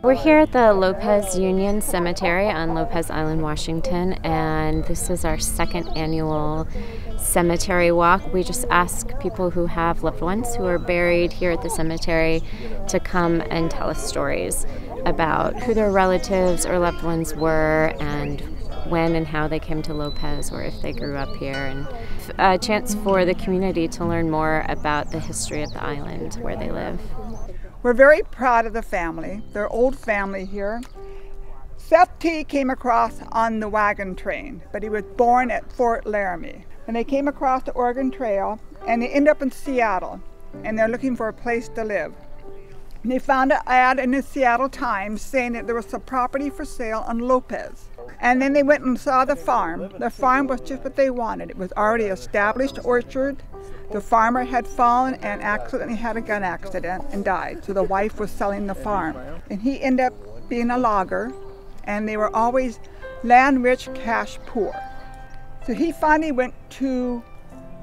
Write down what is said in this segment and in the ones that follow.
We're here at the Lopez Union Cemetery on Lopez Island, Washington, and this is our second annual cemetery walk. We just ask people who have loved ones who are buried here at the cemetery to come and tell us stories about who their relatives or loved ones were and when and how they came to Lopez, or if they grew up here, and a chance for the community to learn more about the history of the island where they live. We're very proud of the family, their old family here. Seth T. came across on the wagon train, but he was born at Fort Laramie. And they came across the Oregon Trail, and they ended up in Seattle, and they're looking for a place to live. And they found an ad in the Seattle Times saying that there was some property for sale on Lopez. And then they went and saw the farm. The farm was just what they wanted. It was already an established orchard. The farmer had fallen and accidentally had a gun accident and died. So the wife was selling the farm. And he ended up being a logger, and they were always land rich, cash poor. So he finally went to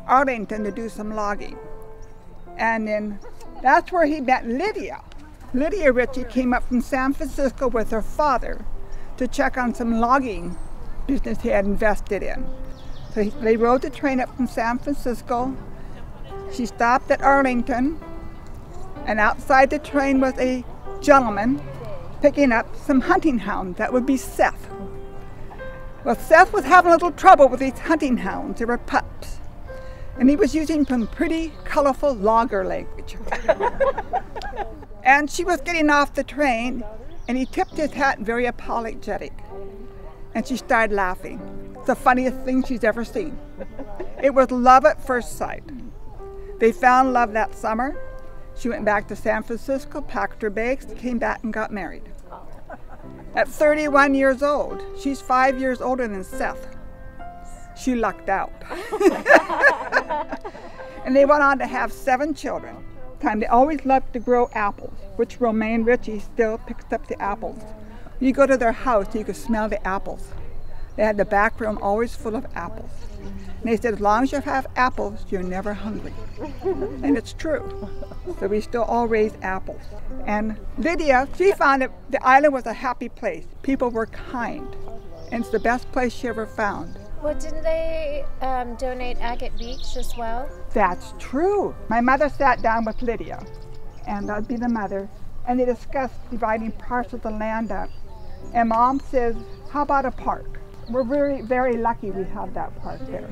Arlington to do some logging. And then that's where he met Lydia. Lydia Ritchie came up from San Francisco with her father to check on some logging business he had invested in. So they rode the train up from San Francisco. She stopped at Arlington, and outside the train was a gentleman picking up some hunting hounds. That would be Seth. Well, Seth was having a little trouble with these hunting hounds. They were pups. And he was using some pretty colorful logger language. And she was getting off the train, and he tipped his hat very apologetic. And she started laughing. It's the funniest thing she's ever seen. It was love at first sight. They found love that summer. She went back to San Francisco, packed her bags, came back and got married. At 31 years old, she's 5 years older than Seth. She lucked out. And they went on to have 7 children. They always loved to grow apples, which Romaine Ritchie still picks up the apples. You go to their house, you could smell the apples. They had the back room always full of apples. And they said, as long as you have apples, you're never hungry. And it's true. So we still all raise apples. And Lydia, she found that the island was a happy place. People were kind. And it's the best place she ever found. Well, didn't they donate Agate Beach as well? That's true. My mother sat down with Lydia, and that'd be the mother, and they discussed dividing parts of the land up. And Mom says, how about a park? We're very, very lucky we have that park there.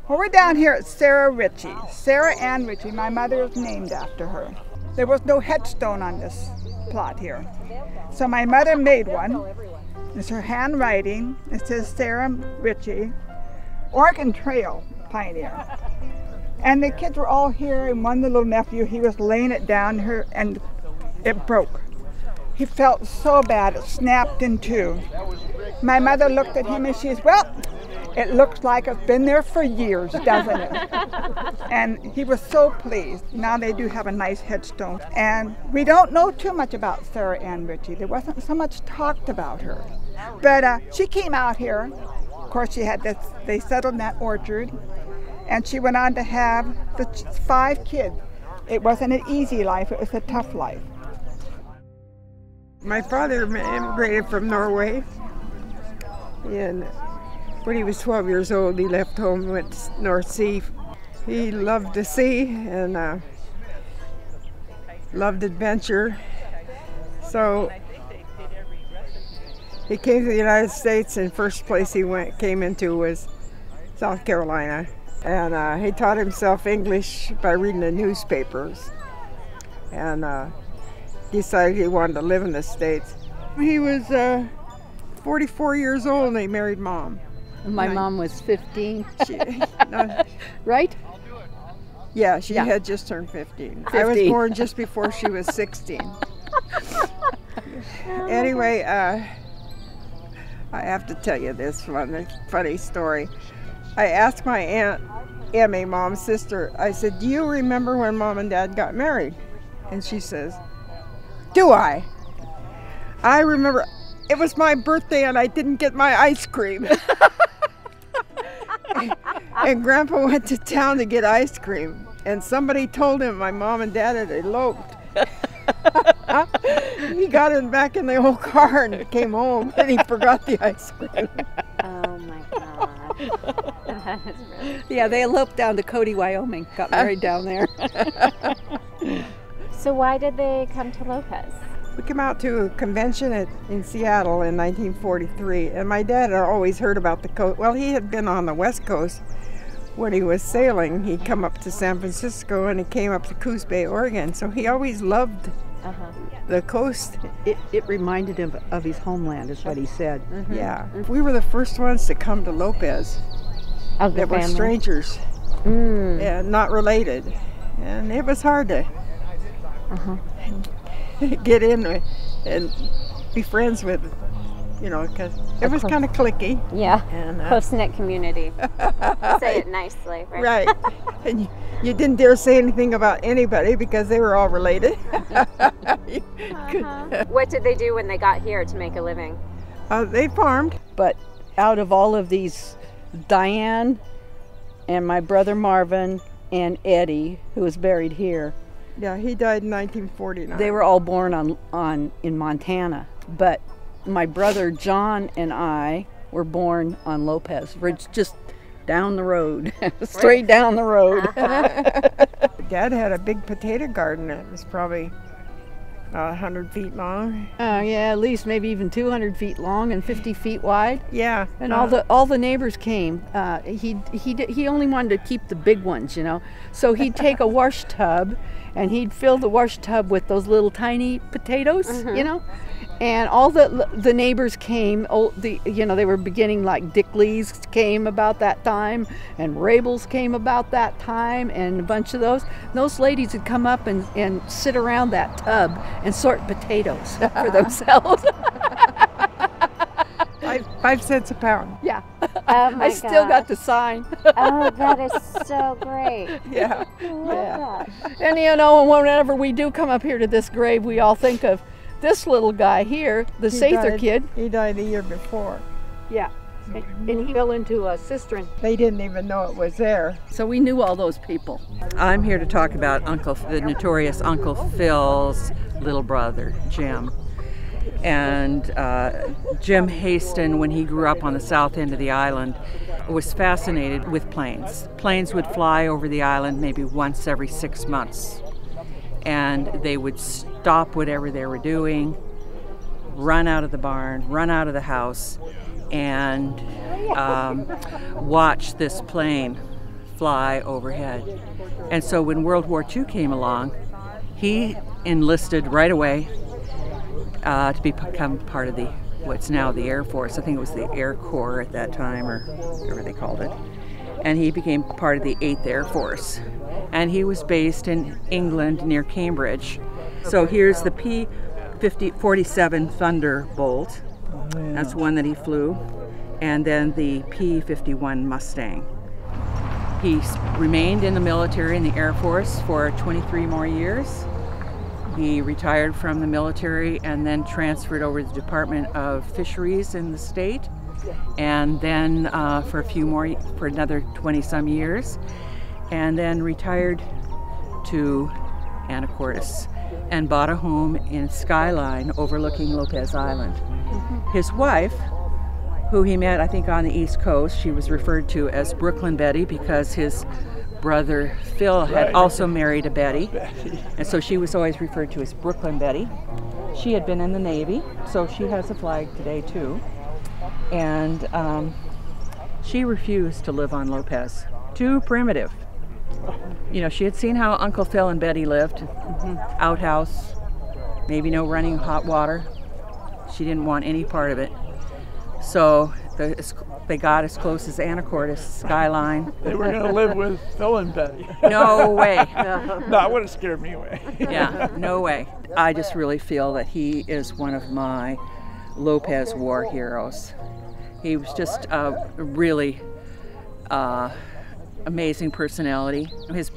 Well, we're down here at Sarah Ritchie. Sarah Ann Ritchie, my mother is named after her. There was no headstone on this plot here. So my mother made one. It's her handwriting. It says Sarah Ritchie, Oregon Trail pioneer. And the kids were all here, and one little nephew, he was laying it down here, and it broke. He felt so bad, it snapped in two. My mother looked at him and she says, well, it looks like it's been there for years, doesn't it? And he was so pleased. Now they do have a nice headstone. And we don't know too much about Sarah Ann Ritchie. There wasn't so much talked about her. But she came out here. Of course, she had this, they settled in that orchard. And she went on to have the 5 kids. It wasn't an easy life, it was a tough life. My father immigrated from Norway, and when he was 12 years old, he left home and went to North Sea. He loved the sea and loved adventure. So he came to the United States, and first place he came into was South Carolina. And he taught himself English by reading the newspapers, and decided he wanted to live in the States. He was 44 years old and he married Mom. My mom was 15. No, right? yeah, she had just turned 15. I was born just before she was 16. Anyway, I have to tell you this funny story. I asked my Aunt Emmy, Mom's sister, I said, do you remember when Mom and Dad got married? And she says, do I? I remember it was my birthday and I didn't get my ice cream. And Grandpa went to town to get ice cream, and somebody told him my mom and dad had eloped. He got in back in the old car and came home, and he forgot the ice cream. Oh my God. That is really... Yeah, they eloped down to Cody, Wyoming. Got married down there. So why did they come to Lopez? We came out to a convention in Seattle in 1943, and my dad had always heard about the coast. Well, he had been on the West Coast when he was sailing. He'd come up to San Francisco, and he came up to Coos Bay, Oregon, so he always loved the coast. It reminded him of his homeland, is what he said. Mm-hmm. Yeah. We were the first ones to come to Lopez Of the that were family? strangers and not related. And it was hard to get in and be friends with, because it was kind of cliquey. Yeah, And, close-knit community. Say it nicely, right? Right. And you didn't dare say anything about anybody because they were all related. What did they do when they got here to make a living? They farmed. But out of all of these, Diane and my brother Marvin and Eddie, who was buried here, Yeah, he died in 1949. they were all born in Montana. But my brother John and I were born on Lopez. We're just down the road, straight down the road. Dad had a big potato garden that was probably 100 feet long. Oh yeah, at least maybe even 200 feet long and 50 feet wide. Yeah. And all the neighbors came. He only wanted to keep the big ones, So he'd take a wash tub, and he'd fill the wash tub with those little tiny potatoes, And all the neighbors came. They were beginning, like Dick Lee's came about that time, and Rabel's came about that time, and a bunch of those. Those ladies would come up and sit around that tub and sort potatoes for themselves. 5 cents a pound. Yeah. Oh my I still got gosh. the sign. Oh, that is so great. Yeah. I love that. And whenever we do come up here to this grave, we all think of this little guy here, the Sather kid. He died a year before. Yeah. And he fell into a cistern. They didn't even know it was there. So we knew all those people. I'm here to talk about the notorious Uncle Phil's little brother, Jim. And Jim Haston, when he grew up on the south end of the island, was fascinated with planes. Planes would fly over the island maybe once every 6 months. And they would stop whatever they were doing, run out of the barn, run out of the house, and watch this plane fly overhead. And so when World War II came along, he enlisted right away to become part of what's now the Air Force. I think it was the Air Corps at that time, or whatever they called it. And he became part of the 8th Air Force. And he was based in England near Cambridge. So here's the P-47 Thunderbolt. That's one that he flew. And then the P-51 Mustang. He remained in the military in the Air Force for 23 more years. He retired from the military and then transferred over to the Department of Fisheries in the state. And then for another 20-some years. And then retired to Anacortes and bought a home in Skyline overlooking Lopez Island. His wife, who he met, I think, on the East Coast, she was referred to as Brooklyn Betty because his brother Phil had also married a Betty, and so she was always referred to as Brooklyn Betty. She had been in the Navy, so she has a flag today too. And she refused to live on Lopez. Too primitive. She had seen how Uncle Phil and Betty lived. Outhouse, maybe no running hot water. She didn't want any part of it. So they got as close as Anacortes, Skyline. They were going to live with Phil and Betty. No way. No, that would have scared me away. Yeah, no way. I just really feel that he is one of my Lopez war heroes. He was just a really amazing personality. His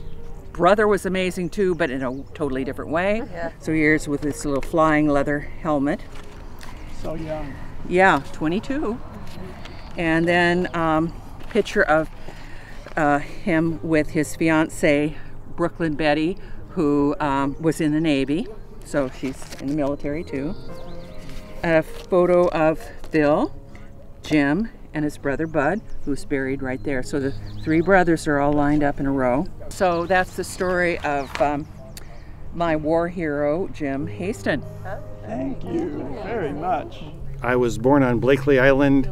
brother was amazing too, but in a totally different way. Yeah. So here's with this little flying leather helmet. So young. Yeah, 22. And then picture of him with his fiancée, Brooklyn Betty, who was in the Navy. So she's in the military too. A photo of Phil, Jim, and his brother Bud, who's buried right there. So the 3 brothers are all lined up in a row. So that's the story of my war hero, Jim Haston. Thank you very much. I was born on Blakely Island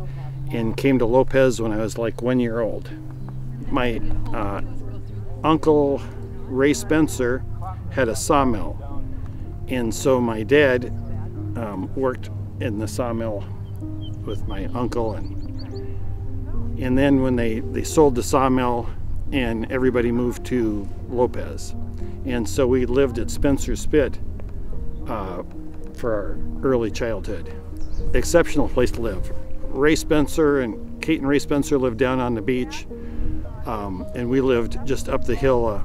and came to Lopez when I was like 1 year old. My uncle Ray Spencer had a sawmill, and so my dad worked in the sawmill with my uncle, and then when they sold the sawmill and everybody moved to Lopez, and so we lived at Spencer Spit for our early childhood. Exceptional place to live. Ray Spencer and Kate and Ray Spencer lived down on the beach, and we lived just up the hill a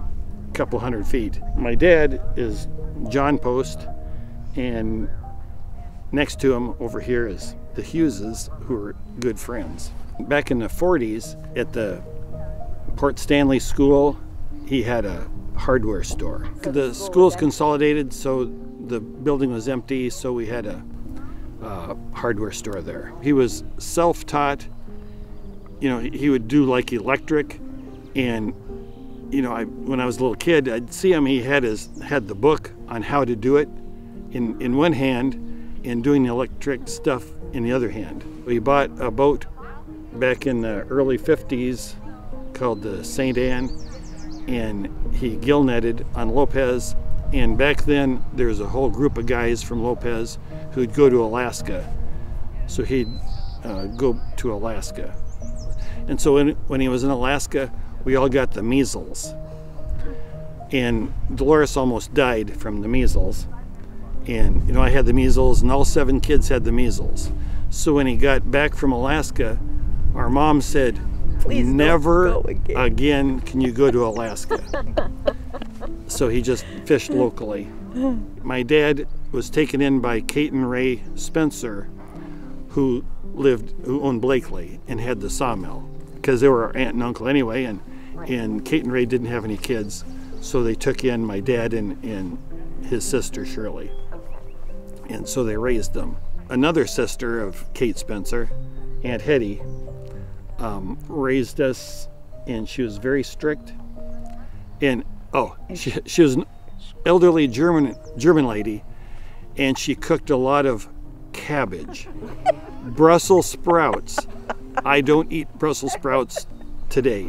couple hundred feet. My dad is John Post, and next to him over here is the Hugheses, who are good friends. Back in the 40s at the Port Stanley School, he had a hardware store. The school's consolidated, so the building was empty, so we had a hardware store there. He was self-taught. You know, he would do like electric, and you know, when I was a little kid, I'd see him. He had the book on how to do it in one hand, and doing the electric stuff in the other hand. We bought a boat back in the early 50s called the St. Anne, and he gill netted on Lopez. And back then, there was a whole group of guys from Lopez who'd go to Alaska. So he'd go to Alaska. And so when he was in Alaska, we all got the measles. And Dolores almost died from the measles. And, you know, I had the measles, and all 7 kids had the measles. So when he got back from Alaska, our mom said, "Please never again can you go to Alaska." So he just fished locally. My dad was taken in by Kate and Ray Spencer, who owned Blakely and had the sawmill, because they were our aunt and uncle anyway, and Kate and Ray didn't have any kids, so they took in my dad and his sister Shirley, and so they raised them. Another sister of Kate Spencer, Aunt Hetty, raised us, and she was very strict, and she was an elderly German lady, and she cooked a lot of cabbage, Brussels sprouts. I don't eat Brussels sprouts today.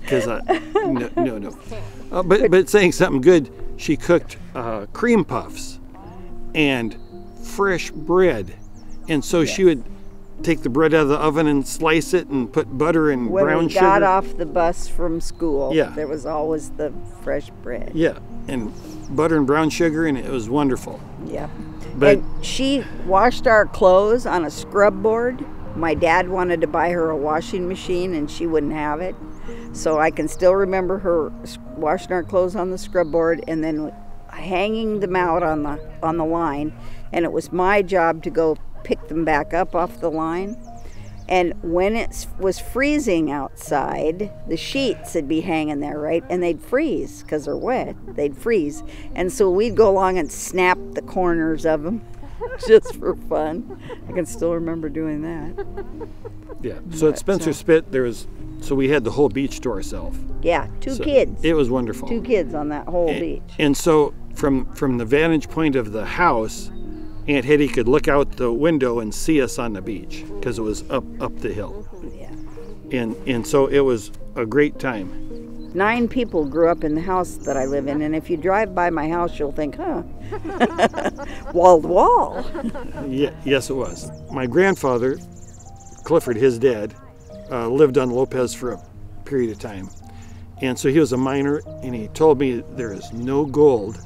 Because no. But saying something good, she cooked cream puffs and fresh bread, and so she would take the bread out of the oven and slice it and put butter and brown sugar. When we got off the bus from school, yeah, there was always the fresh bread. Yeah, and butter and brown sugar, and it was wonderful. Yeah. But and she washed our clothes on a scrub board. My dad wanted to buy her a washing machine, and she wouldn't have it. So I can still remember her washing our clothes on the scrub board and then hanging them out on the line. And it was my job to go pick them back up off the line. And when it was freezing outside, the sheets would be hanging there, right? And they'd freeze because they're wet. They'd freeze. And so we'd go along and snap the corners of them just for fun. I can still remember doing that. Yeah. So at Spencer Spit, so we had the whole beach to ourselves. Yeah, two kids. It was wonderful. 2 kids on that whole beach. And so from the vantage point of the house, Aunt Hetty could look out the window and see us on the beach because it was up the hill. Yeah. And so it was a great time. 9 people grew up in the house that I live in, and if you drive by my house, you'll think, huh, wall to wall. Yeah, yes, it was. My grandfather, Clifford, his dad, lived on Lopez for a period of time. And so he was a miner, and he told me there is no gold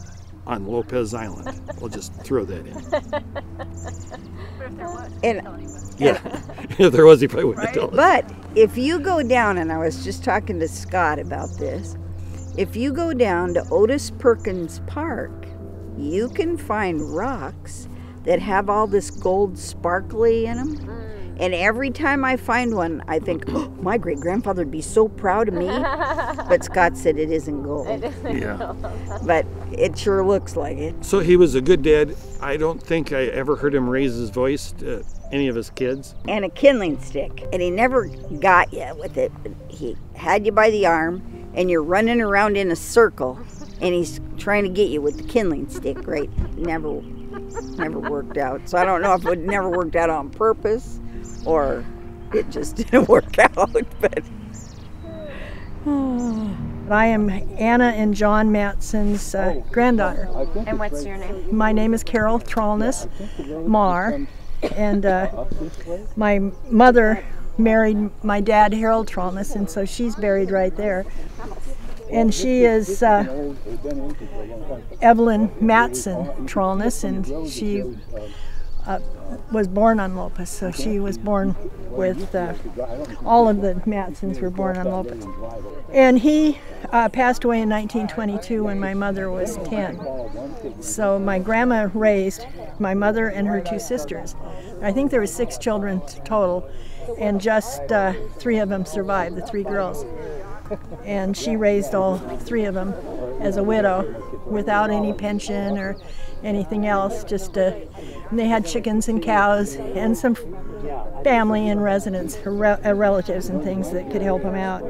on Lopez Island. I'll just throw that in. Yeah, if there was, he probably wouldn't have told us. But if you go down, and I was just talking to Scott about this, if you go down to Otis Perkins Park, you can find rocks that have all this gold sparkly in them. And every time I find one, I think, oh, my great-grandfather would be so proud of me. But Scott said it isn't gold. Yeah. But it sure looks like it. So he was a good dad. I don't think I ever heard him raise his voice to any of his kids. And a kindling stick. And he never got you with it. He had you by the arm, and you're running around in a circle, and he's trying to get you with the kindling stick, right? Never worked out. So I don't know if it never worked out on purpose or it just didn't work out. But I am Anna and John Matson's granddaughter. And what's your name? My name is Carol Trollness Marr, and my mother married my dad, Harold Trollness, and so she's buried right there. And she is Evelyn Matson Trollness, and she was born on Lopez, so she was born with all of the Matsons were born on Lopez. And he passed away in 1922 when my mother was 10. So my grandma raised my mother and her 2 sisters. I think there were 6 children total, and just 3 of them survived, the 3 girls. And she raised all 3 of them as a widow without any pension or anything else. Just they had chickens and cows and some family and residents, relatives and things that could help them out.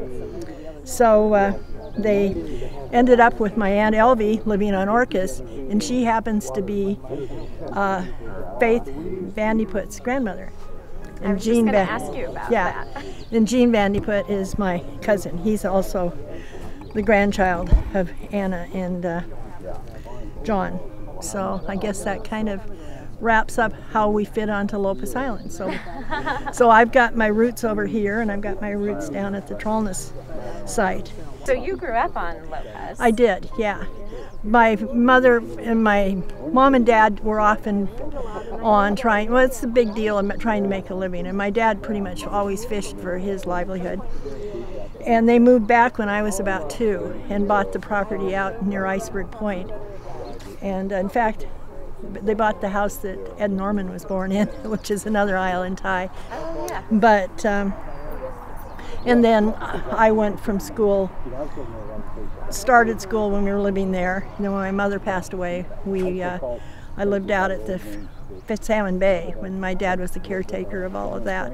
So they ended up with my Aunt Elvie living on Orcas, and she happens to be Faith Vandeput's grandmother. And I was just going to ask you about that. And Gene Vandeput is my cousin. He's also the grandchild of Anna and John. So I guess that kind of wraps up how we fit onto Lopez Island. So I've got my roots over here, and I've got my roots down at the Trollness site. So you grew up on Lopez? I did, yeah. My mother and my mom and dad were often on trying, well, it's a big deal, trying to make a living. And my dad pretty much always fished for his livelihood. And they moved back when I was about 2 and bought the property out near Iceberg Point. And in fact, they bought the house that Ed Norman was born in, which is another island tie. Oh, yeah. But, and then I went from school, started school when we were living there. And then when my mother passed away, I lived out at the Fitzsalmon Bay when my dad was the caretaker of all of that,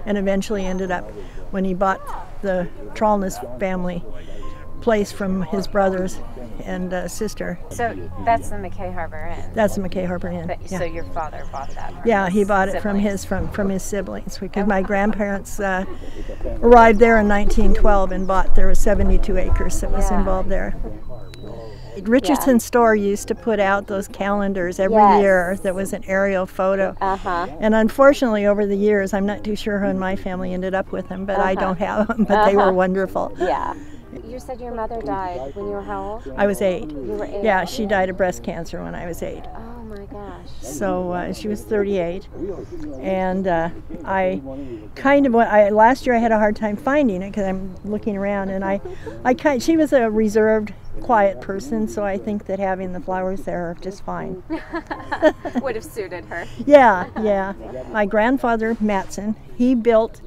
and eventually ended up, when he bought the Trollness family place from his brothers and sister. So that's the McKay Harbor Inn? That's the McKay Harbor Inn. But, yeah. So your father bought that from Yeah, he bought it from his siblings, because my grandparents arrived there in 1912 and bought, there was 72 acres that was involved there. Richardson's store used to put out those calendars every year that was an aerial photo. And unfortunately, over the years, I'm not too sure who in my family ended up with them, but I don't have them, but they were wonderful. Yeah. You said your mother died when you were how old? I was 8. You were 8? Yeah, she died of breast cancer when I was 8. Oh my gosh. So she was 38, and I kind of last year I had a hard time finding it because I'm looking around, and she was a reserved, quiet person, so I think that having the flowers there are just fine. Would have suited her. Yeah. My grandfather Matson, he built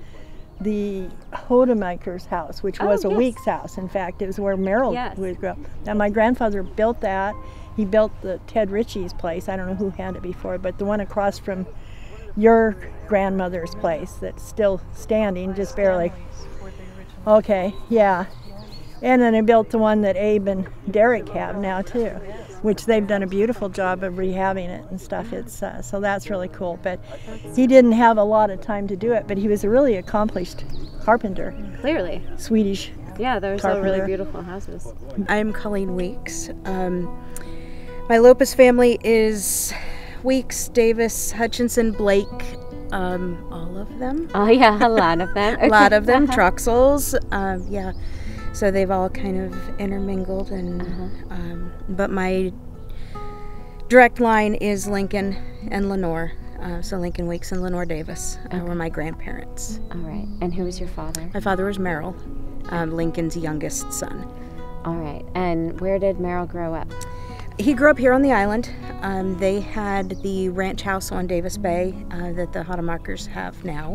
the Hodemaker's house, which was a Weeks house. In fact, it was where Merrill would grow up. Now my grandfather built that. He built the Ted Ritchie's place. I don't know who had it before, but the one across from your grandmother's place that's still standing, just barely. Okay, yeah. And then I built the one that Abe and Derek have now too, which they've done a beautiful job of rehabbing it and stuff. It's so that's really cool. But he didn't have a lot of time to do it, but he was a really accomplished carpenter. Clearly. Swedish. Yeah, those are really beautiful houses. I'm Colleen Weeks. My Lopez family is Weeks, Davis, Hutchinson, Blake, all of them. Oh yeah, a lot of them. A lot of them, Truxells, yeah. So they've all kind of intermingled, and but my direct line is Lincoln and Lenore. So Lincoln Weeks and Lenore Davis were my grandparents. All right. And who was your father? My father was Merrill, Lincoln's youngest son. All right. And where did Merrill grow up? He grew up here on the island. They had the ranch house on Davis Bay that the Hadamakers have now.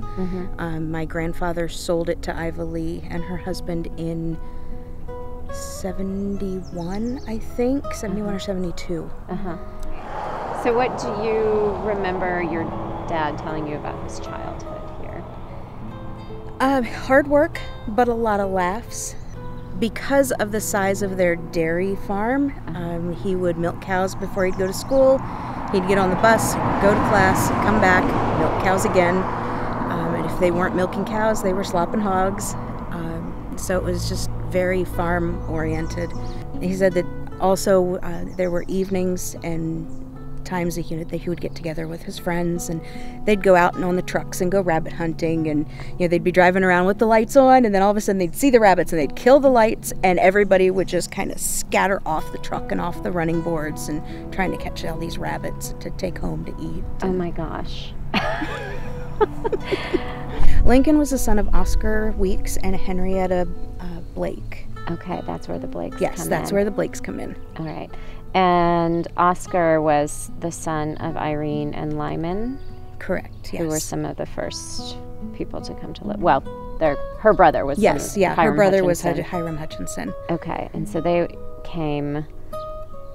My grandfather sold it to Iva Lee and her husband in 71, I think, 71 or 72. So what do you remember your dad telling you about his childhood here? Hard work, but a lot of laughs. Because of the size of their dairy farm, he would milk cows before he'd go to school. He'd get on the bus, go to class, come back, milk cows again. And if they weren't milking cows, they were slopping hogs. So it was just very farm-oriented. He said that also there were evenings and times that he would get together with his friends, and they'd go out and on the trucks and go rabbit hunting, and they'd be driving around with the lights on, and then all of a sudden they'd see the rabbits and they'd kill the lights, and everybody would just kind of scatter off the truck and off the running boards and trying to catch all these rabbits to take home to eat. Oh my gosh. Lincoln was the son of Oscar Weeks and Henrietta Blake. Okay, that's where the Blakes come in. Yes, that's where the Blakes come in. All right. And Oscar was the son of Irene and Lyman. Correct, yes. Who were some of the first people to come to live. Well, her brother was her brother was Hiram Hutchinson. Okay, and so they came.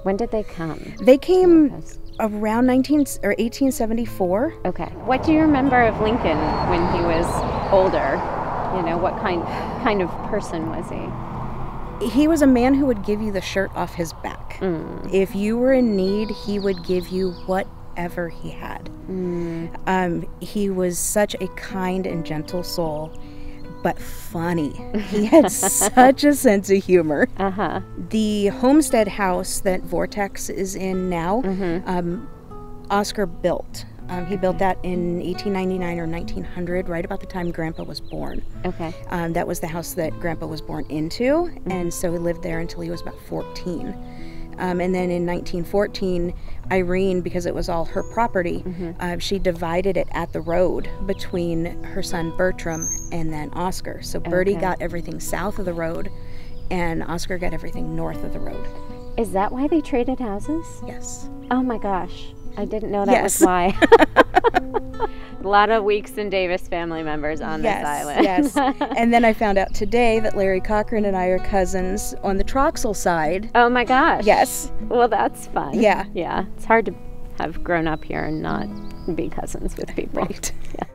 When did they come? They came around 1874. Okay. What do you remember of Lincoln when he was older? What kind of person was he? He was a man who would give you the shirt off his back. If you were in need, he would give you whatever he had. He was such a kind and gentle soul, but funny. He had such a sense of humor. The homestead house that Vortex is in now, Oscar built. He built that in 1899 or 1900, right about the time Grandpa was born. Okay. That was the house that Grandpa was born into, and so he lived there until he was about 14. And then in 1914, Irene, because it was all her property, she divided it at the road between her son Bertram and then Oscar. So Bertie got everything south of the road, and Oscar got everything north of the road. Is that why they traded houses? Yes. Oh my gosh. I didn't know that was why. A lot of Weeks and Davis family members on this island. Yes. And then I found out today that Larry Cochran and I are cousins on the Troxel side. Oh my gosh. Yes. Well, that's fun. Yeah. Yeah. It's hard to have grown up here and not be cousins with people. Right. Yeah.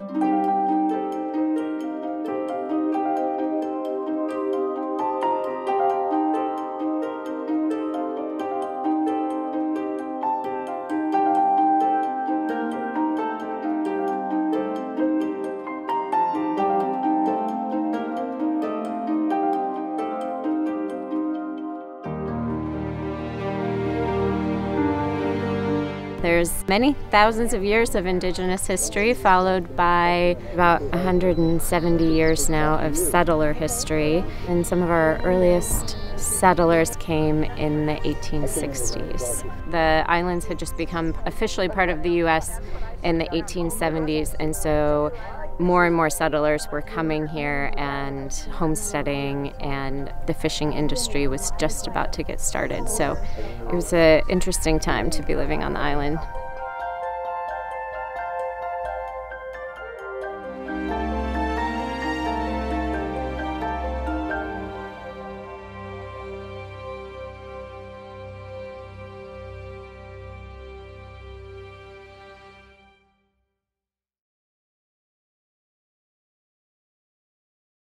There's many thousands of years of Indigenous history, followed by about 170 years now of settler history. And some of our earliest settlers came in the 1860s. The islands had just become officially part of the U.S. in the 1870s, and so more and more settlers were coming here, and homesteading and the fishing industry was just about to get started. So it was an interesting time to be living on the island.